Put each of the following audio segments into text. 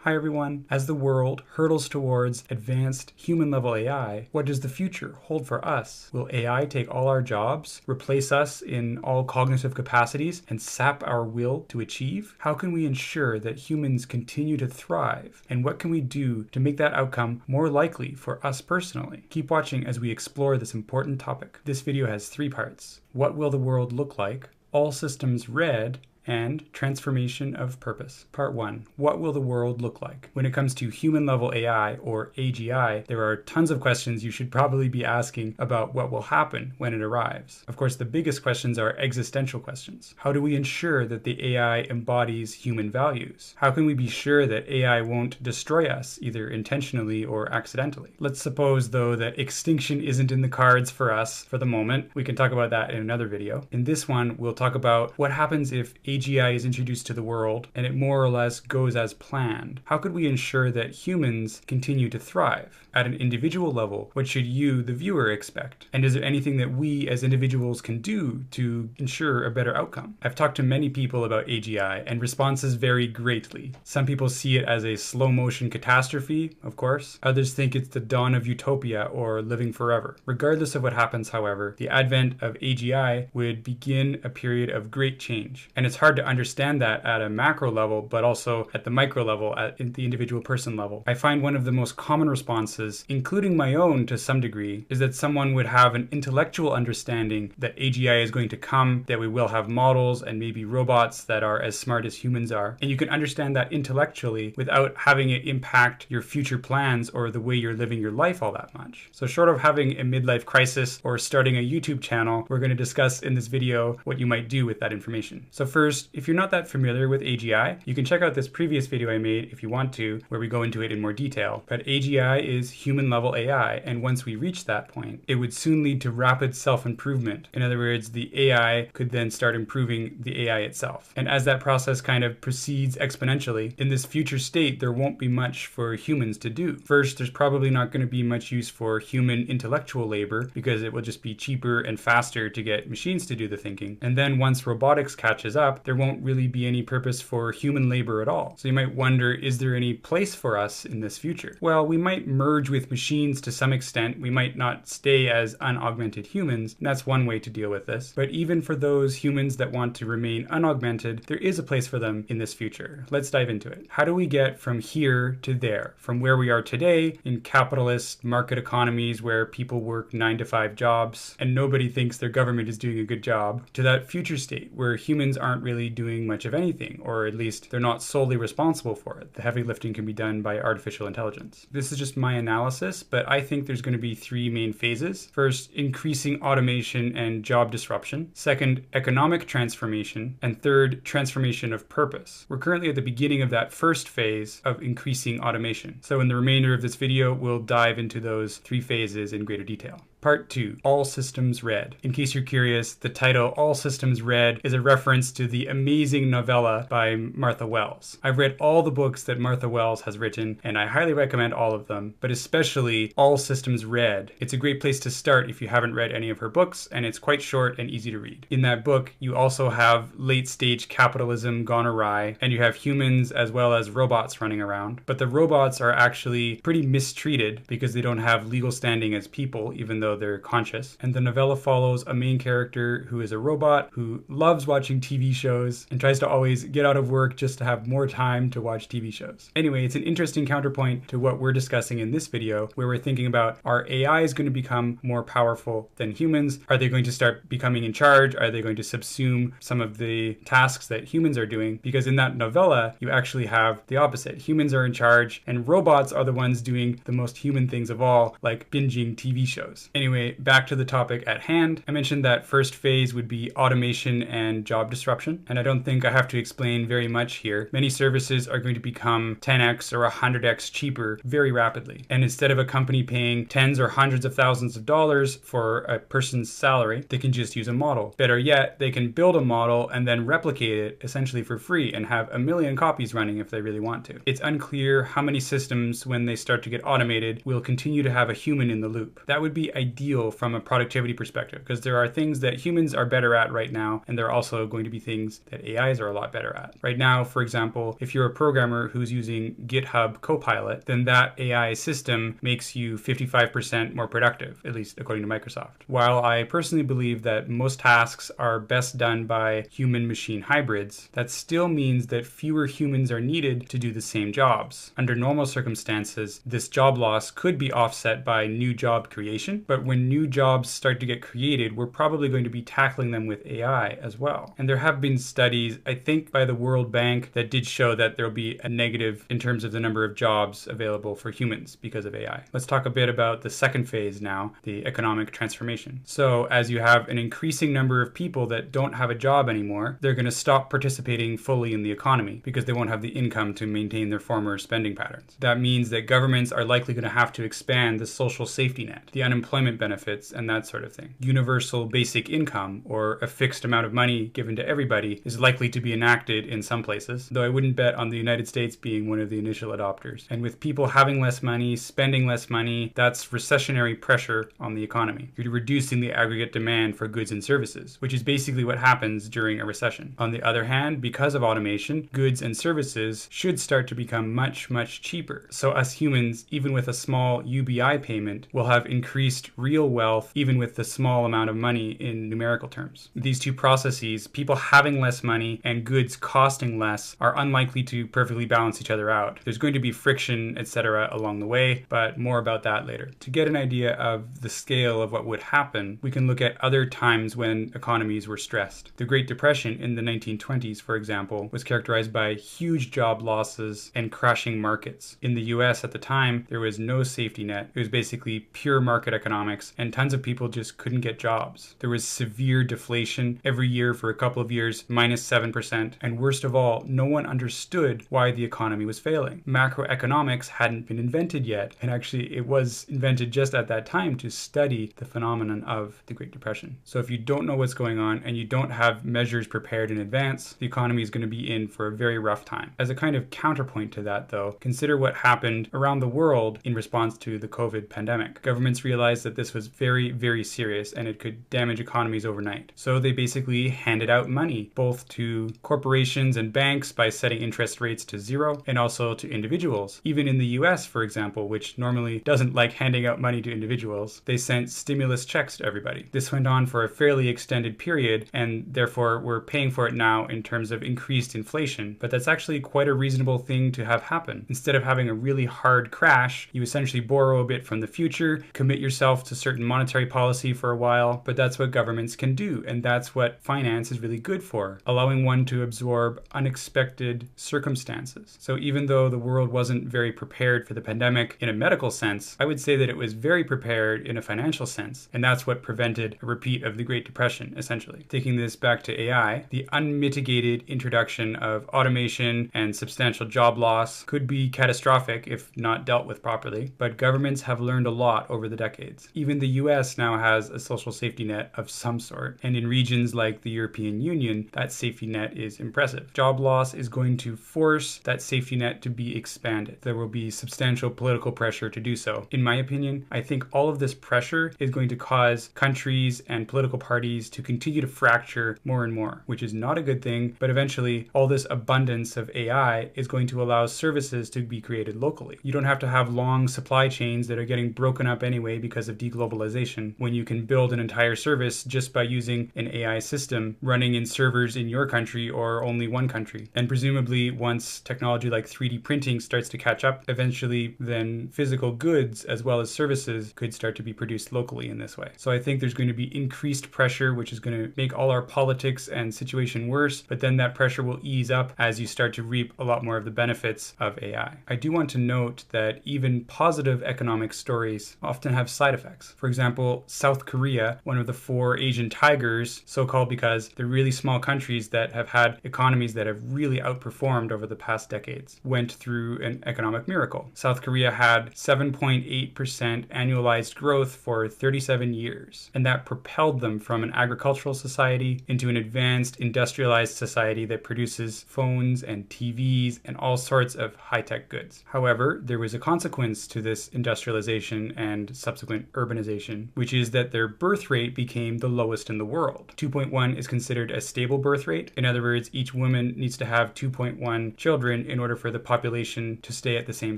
Hi everyone. As the world hurtles towards advanced human-level AI, what does the future hold for us? Will AI take all our jobs, replace us in all cognitive capacities, and sap our will to achieve? How can we ensure that humans continue to thrive? And what can we do to make that outcome more likely for us personally? Keep watching as we explore this important topic. This video has 3 parts. What will the world look like? All systems red, and transformation of purpose. Part 1. What will the world look like? When it comes to human-level AI, or AGI, there are tons of questions you should probably be asking about what will happen when it arrives. Of course, the biggest questions are existential questions. How do we ensure that the AI embodies human values? How can we be sure that AI won't destroy us, either intentionally or accidentally? Let's suppose, though, that extinction isn't in the cards for us for the moment. We can talk about that in another video. In this one, we'll talk about what happens if AGI is introduced to the world and it more or less goes as planned. How could we ensure that humans continue to thrive? At an individual level, what should you, the viewer, expect? And is there anything that we as individuals can do to ensure a better outcome? I've talked to many people about AGI and responses vary greatly. Some people see it as a slow motion catastrophe, of course. Others think it's the dawn of utopia or living forever. Regardless of what happens, however, the advent of AGI would begin a period of great change. And it's hard to understand that at a macro level, but also at the micro level, at the individual person level. I find one of the most common responses, including my own to some degree, is that someone would have an intellectual understanding that AGI is going to come, that we will have models and maybe robots that are as smart as humans are. And you can understand that intellectually without having it impact your future plans or the way you're living your life all that much. So short of having a midlife crisis or starting a YouTube channel, we're going to discuss in this video what you might do with that information. So first, if you're not that familiar with AGI, you can check out this previous video I made if you want to, where we go into it in more detail. But AGI is human-level AI, and once we reach that point, it would soon lead to rapid self-improvement. In other words, the AI could then start improving the AI itself. And as that process kind of proceeds exponentially, in this future state, there won't be much for humans to do. First, there's probably not going to be much use for human intellectual labor because it will just be cheaper and faster to get machines to do the thinking. And then once robotics catches up, there won't really be any purpose for human labor at all. So you might wonder, is there any place for us in this future? Well, we might merge with machines to some extent. We might not stay as unaugmented humans, and that's one way to deal with this. But even for those humans that want to remain unaugmented, there is a place for them in this future. Let's dive into it. How do we get from here to there? From where we are today in capitalist market economies where people work 9-to-5 jobs and nobody thinks their government is doing a good job, to that future state where humans aren't really doing much of anything, or at least they're not solely responsible for it. The heavy lifting can be done by artificial intelligence. This is just my analysis, but I think there's going to be 3 main phases. First, increasing automation and job disruption. Second, economic transformation. And third, transformation of purpose. We're currently at the beginning of that first phase of increasing automation. So in the remainder of this video, we'll dive into those 3 phases in greater detail. Part 2, All Systems Red. In case you're curious, the title All Systems Red is a reference to the amazing novella by Martha Wells. I've read all the books that Martha Wells has written, and I highly recommend all of them, but especially All Systems Red. It's a great place to start if you haven't read any of her books, and it's quite short and easy to read. In that book, you also have late-stage capitalism gone awry, and you have humans as well as robots running around. But the robots are actually pretty mistreated because they don't have legal standing as people, even though they're conscious. And the novella follows a main character who is a robot who loves watching TV shows and tries to always get out of work just to have more time to watch TV shows. Anyway, it's an interesting counterpoint to what we're discussing in this video, where we're thinking about, are AIs going to become more powerful than humans? Are they going to start becoming in charge? Are they going to subsume some of the tasks that humans are doing? Because in that novella, you actually have the opposite. Humans are in charge and robots are the ones doing the most human things of all, like binging TV shows. Anyway, back to the topic at hand. I mentioned that first phase would be automation and job disruption, and I don't think I have to explain very much here. Many services are going to become 10x or 100x cheaper very rapidly. And instead of a company paying tens or hundreds of thousands of dollars for a person's salary, they can just use a model. Better yet, they can build a model and then replicate it essentially for free and have 1 million copies running if they really want to. It's unclear how many systems, when they start to get automated, will continue to have a human in the loop. That would be ideal from a productivity perspective, because there are things that humans are better at right now, and there are also going to be things that AIs are a lot better at. Right now, for example, if you're a programmer who's using GitHub Copilot, then that AI system makes you 55% more productive, at least according to Microsoft. While I personally believe that most tasks are best done by human-machine hybrids, that still means that fewer humans are needed to do the same jobs. Under normal circumstances, this job loss could be offset by new job creation, but when new jobs start to get created, we're probably going to be tackling them with AI as well. And there have been studies, I think by the World Bank, that did show that there'll be a negative in terms of the number of jobs available for humans because of AI. Let's talk a bit about the second phase now, the economic transformation. So as you have an increasing number of people that don't have a job anymore, they're going to stop participating fully in the economy because they won't have the income to maintain their former spending patterns. That means that governments are likely going to have to expand the social safety net, the unemployment benefits, and that sort of thing. Universal basic income, or a fixed amount of money given to everybody, is likely to be enacted in some places, though I wouldn't bet on the United States being one of the initial adopters. And with people having less money, spending less money, that's recessionary pressure on the economy. You're reducing the aggregate demand for goods and services, which is basically what happens during a recession. On the other hand, because of automation, goods and services should start to become much, much cheaper. So us humans, even with a small UBI payment, will have increased real wealth, even with the small amount of money in numerical terms. These two processes, people having less money and goods costing less, are unlikely to perfectly balance each other out. There's going to be friction, etc. along the way, but more about that later. To get an idea of the scale of what would happen, we can look at other times when economies were stressed. The Great Depression in the 1920s, for example, was characterized by huge job losses and crashing markets. In the US at the time, there was no safety net. It was basically pure market economics, and tons of people just couldn't get jobs. There was severe deflation every year for a couple of years, -7%, and worst of all, no one understood why the economy was failing. Macroeconomics hadn't been invented yet, and actually it was invented just at that time to study the phenomenon of the Great Depression. So if you don't know what's going on and you don't have measures prepared in advance, the economy is going to be in for a very rough time. As a kind of counterpoint to that though, consider what happened around the world in response to the COVID pandemic. Governments realized that this was very, very serious and it could damage economies overnight. So they basically handed out money, both to corporations and banks by setting interest rates to zero, and also to individuals. Even in the US, for example, which normally doesn't like handing out money to individuals, they sent stimulus checks to everybody. This went on for a fairly extended period, and therefore we're paying for it now in terms of increased inflation. But that's actually quite a reasonable thing to have happen. Instead of having a really hard crash, you essentially borrow a bit from the future, commit yourself to certain monetary policy for a while, but that's what governments can do, and that's what finance is really good for, allowing one to absorb unexpected circumstances. So even though the world wasn't very prepared for the pandemic in a medical sense, I would say that it was very prepared in a financial sense, and that's what prevented a repeat of the Great Depression, essentially. Taking this back to AI, the unmitigated introduction of automation and substantial job loss could be catastrophic if not dealt with properly, but governments have learned a lot over the decades. Even the US now has a social safety net of some sort, and in regions like the European Union, that safety net is impressive. Job loss is going to force that safety net to be expanded. There will be substantial political pressure to do so. In my opinion, I think all of this pressure is going to cause countries and political parties to continue to fracture more and more, which is not a good thing, but eventually all this abundance of AI is going to allow services to be created locally. You don't have to have long supply chains that are getting broken up anyway because of deglobalization when you can build an entire service just by using an AI system running in servers in your country or only one country. And presumably once technology like 3D printing starts to catch up, eventually then physical goods as well as services could start to be produced locally in this way. So I think there's going to be increased pressure, which is going to make all our politics and situation worse, but then that pressure will ease up as you start to reap a lot more of the benefits of AI. I do want to note that even positive economic stories often have side effects. For example, South Korea, one of the 4 Asian tigers, so-called because they're really small countries that have had economies that have really outperformed over the past decades, went through an economic miracle. South Korea had 7.8% annualized growth for 37 years, and that propelled them from an agricultural society into an advanced industrialized society that produces phones and TVs and all sorts of high-tech goods. However, there was a consequence to this industrialization and subsequent urbanization, which is that their birth rate became the lowest in the world. 2.1 is considered a stable birth rate. In other words, each woman needs to have 2.1 children in order for the population to stay at the same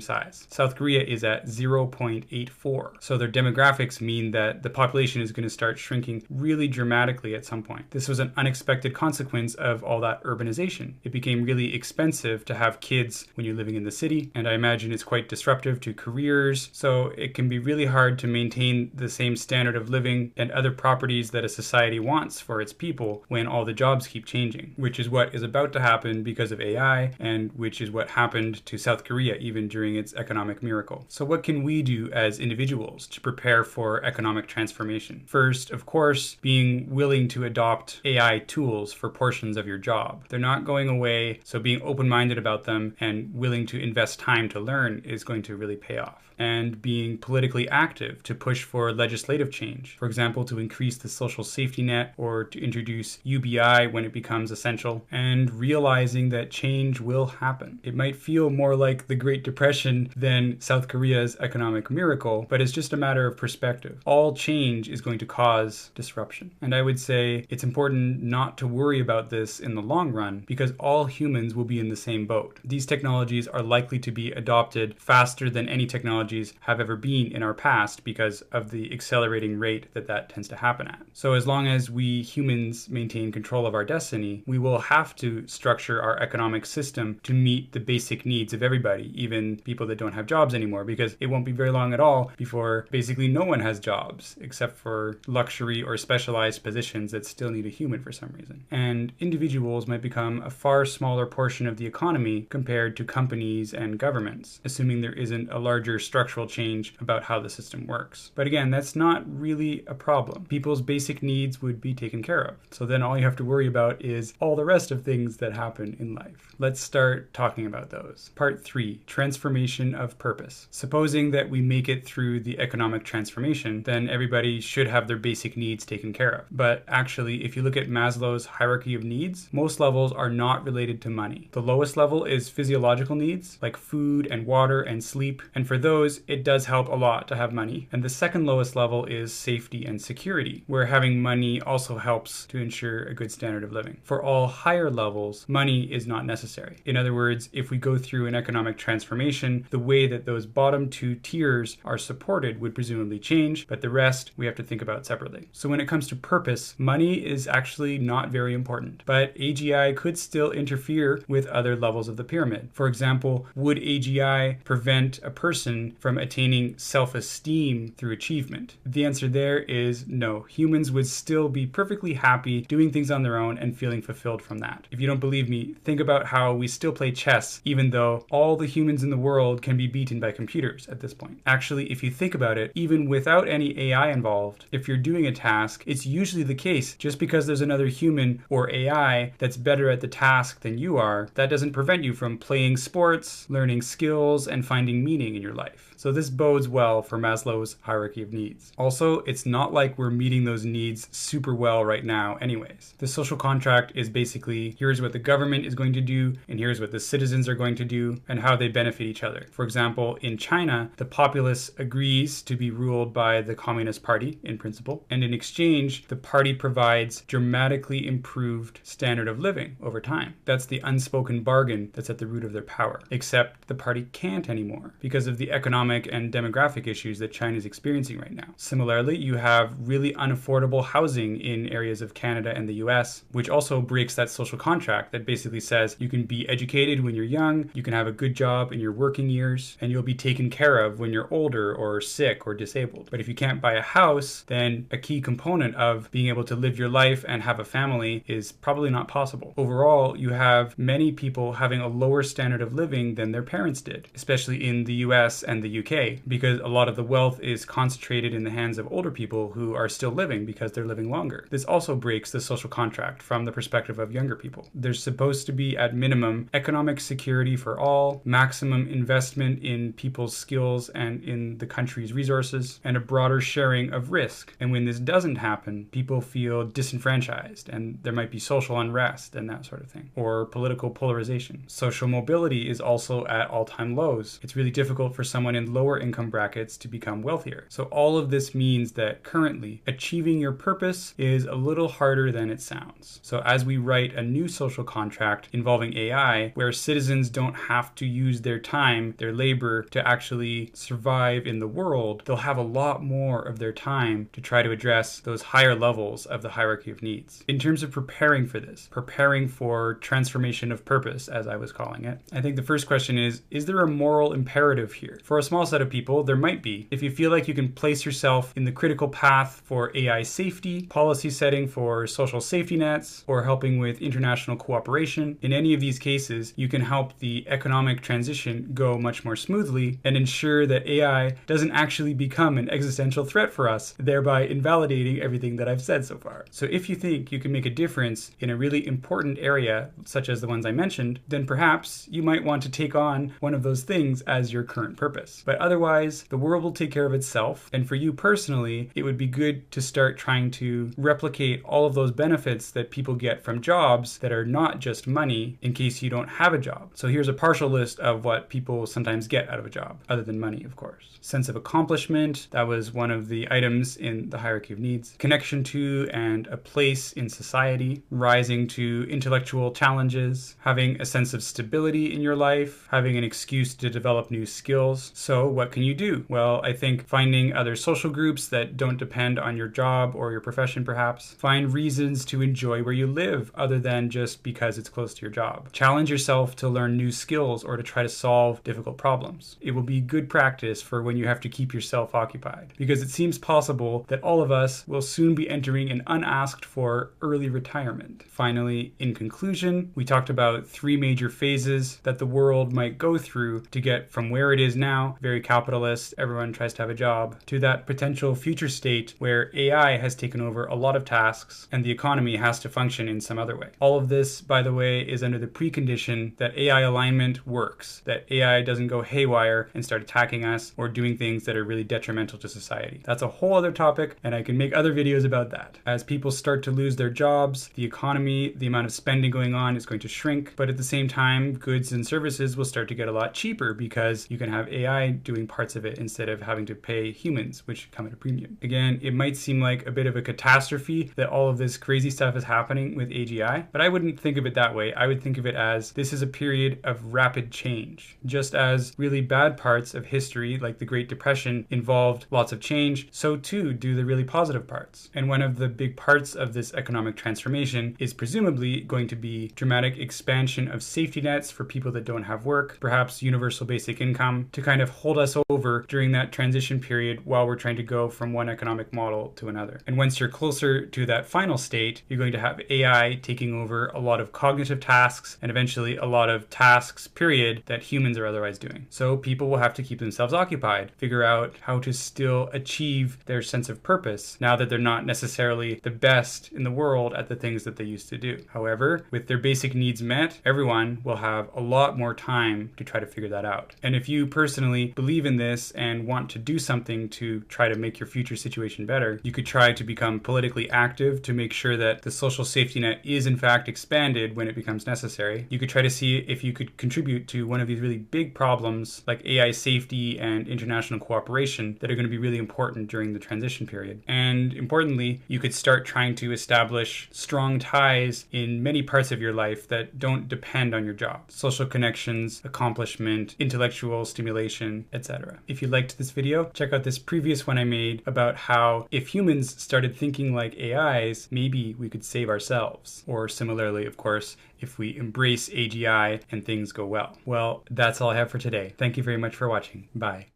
size. South Korea is at 0.84. So their demographics mean that the population is going to start shrinking really dramatically at some point. This was an unexpected consequence of all that urbanization. It became really expensive to have kids when you're living in the city, and I imagine it's quite disruptive to careers, so it can be really hard to maintain the same standard of living and other properties that a society wants for its people when all the jobs keep changing, which is what is about to happen because of AI, and which is what happened to South Korea even during its economic miracle. So what can we do as individuals to prepare for economic transformation? First, of course, being willing to adopt AI tools for portions of your job. They're not going away, so being open-minded about them and willing to invest time to learn is going to really pay off. And being politically active to push for legislative change. For example, to increase the social safety net or to introduce UBI when it becomes essential, and realizing that change will happen. It might feel more like the Great Depression than South Korea's economic miracle, but it's just a matter of perspective. All change is going to cause disruption. And I would say it's important not to worry about this in the long run because all humans will be in the same boat. These technologies are likely to be adopted faster than any technology have ever been in our past because of the accelerating rate that tends to happen at. So as long as we humans maintain control of our destiny, we will have to structure our economic system to meet the basic needs of everybody, even people that don't have jobs anymore, because it won't be very long at all before basically no one has jobs except for luxury or specialized positions that still need a human for some reason. And individuals might become a far smaller portion of the economy compared to companies and governments, assuming there isn't a larger structural change about how the system works. But again, that's not really a problem. People's basic needs would be taken care of. So then all you have to worry about is all the rest of things that happen in life. Let's start talking about those. Part 3, transformation of purpose. Supposing that we make it through the economic transformation, then everybody should have their basic needs taken care of. But actually, if you look at Maslow's hierarchy of needs, most levels are not related to money. The lowest level is physiological needs, like food and water and sleep, and for those, it does help a lot to have money. And the second lowest level is safety and security, where having money also helps to ensure a good standard of living. For all higher levels, money is not necessary. In other words, if we go through an economic transformation, the way that those bottom two tiers are supported would presumably change, but the rest we have to think about separately. So when it comes to purpose, money is actually not very important, but AGI could still interfere with other levels of the pyramid. For example, would AGI prevent a person from attaining self-esteem through achievement? The answer there is no. Humans would still be perfectly happy doing things on their own and feeling fulfilled from that. If you don't believe me, think about how we still play chess even though all the humans in the world can be beaten by computers at this point. Actually, if you think about it, even without any AI involved, if you're doing a task, it's usually the case just because there's another human or AI that's better at the task than you are, that doesn't prevent you from playing sports, learning skills, and finding meaning in your life. So this bodes well for Maslow's hierarchy of needs. Also, it's not like we're meeting those needs super well right now anyways. The social contract is basically, here's what the government is going to do, and here's what the citizens are going to do, and how they benefit each other. For example, in China, the populace agrees to be ruled by the Communist Party in principle, and in exchange, the party provides dramatically improved standard of living over time. That's the unspoken bargain that's at the root of their power. Except the party can't anymore because of the economic and demographic issues that China is experiencing right now. Similarly, you have really unaffordable housing in areas of Canada and the US, which also breaks that social contract that basically says you can be educated when you're young, you can have a good job in your working years, and you'll be taken care of when you're older or sick or disabled. But if you can't buy a house, then a key component of being able to live your life and have a family is probably not possible. Overall, you have many people having a lower standard of living than their parents did, especially in the US and the UK, because a lot of the wealth is concentrated in the hands of older people who are still living because they're living longer. This also breaks the social contract from the perspective of younger people. There's supposed to be, at minimum, economic security for all, maximum investment in people's skills and in the country's resources, and a broader sharing of risk. And when this doesn't happen, people feel disenfranchised, and there might be social unrest and that sort of thing, or political polarization. Social mobility is also at all-time lows. It's really difficult for someone in in lower income brackets to become wealthier. So all of this means that currently achieving your purpose is a little harder than it sounds. So as we write a new social contract involving AI, where citizens don't have to use their time, their labor to actually survive in the world, they'll have a lot more of their time to try to address those higher levels of the hierarchy of needs. In terms of preparing for this, preparing for transformation of purpose, as I was calling it, I think the first question is there a moral imperative here? For a small set of people, there might be. If you feel like you can place yourself in the critical path for AI safety, policy setting for social safety nets, or helping with international cooperation, in any of these cases, you can help the economic transition go much more smoothly and ensure that AI doesn't actually become an existential threat for us, thereby invalidating everything that I've said so far. So if you think you can make a difference in a really important area, such as the ones I mentioned, then perhaps you might want to take on one of those things as your current purpose. But otherwise, the world will take care of itself. And for you personally, it would be good to start trying to replicate all of those benefits that people get from jobs that are not just money in case you don't have a job. So here's a partial list of what people sometimes get out of a job, other than money, of course. Sense of accomplishment, that was one of the items in the hierarchy of needs. Connection to and a place in society, rising to intellectual challenges, having a sense of stability in your life, having an excuse to develop new skills. So what can you do? Well, I think finding other social groups that don't depend on your job or your profession, perhaps. Find reasons to enjoy where you live other than just because it's close to your job. Challenge yourself to learn new skills or to try to solve difficult problems. It will be good practice for when you have to keep yourself occupied, because it seems possible that all of us will soon be entering an unasked for early retirement. Finally, in conclusion, we talked about 3 major phases that the world might go through to get from where it is now, very capitalist, everyone tries to have a job, to that potential future state where AI has taken over a lot of tasks and the economy has to function in some other way. All of this, by the way, is under the precondition that AI alignment works, that AI doesn't go haywire and start attacking us or doing things that are really detrimental to society. That's a whole other topic, and I can make other videos about that. As people start to lose their jobs, the economy, the amount of spending going on is going to shrink, but at the same time, goods and services will start to get a lot cheaper because you can have AI doing parts of it instead of having to pay humans, which come at a premium. Again, it might seem like a bit of a catastrophe that all of this crazy stuff is happening with AGI, but I wouldn't think of it that way. I would think of it as this is a period of rapid change. Just as really bad parts of history, like the Great Depression, involved lots of change, so too do the really positive parts. And one of the big parts of this economic transformation is presumably going to be dramatic expansion of safety nets for people that don't have work, perhaps universal basic income, to kind of hold us over during that transition period while we're trying to go from one economic model to another. And once you're closer to that final state, you're going to have AI taking over a lot of cognitive tasks and eventually a lot of tasks, period, that humans are otherwise doing. So people will have to keep themselves occupied, figure out how to still achieve their sense of purpose now that they're not necessarily the best in the world at the things that they used to do. However, with their basic needs met, everyone will have a lot more time to try to figure that out. And if you personally believe in this and want to do something to try to make your future situation better, you could try to become politically active to make sure that the social safety net is in fact expanded when it becomes necessary. You could try to see if you could contribute to one of these really big problems like AI safety and international cooperation that are going to be really important during the transition period. And importantly, you could start trying to establish strong ties in many parts of your life that don't depend on your job. Social connections, accomplishment, intellectual stimulation, etc. If you liked this video, check out this previous one I made about how if humans started thinking like AIs, maybe we could save ourselves. Or similarly, of course, if we embrace AGI and things go well. Well, that's all I have for today. Thank you very much for watching. Bye.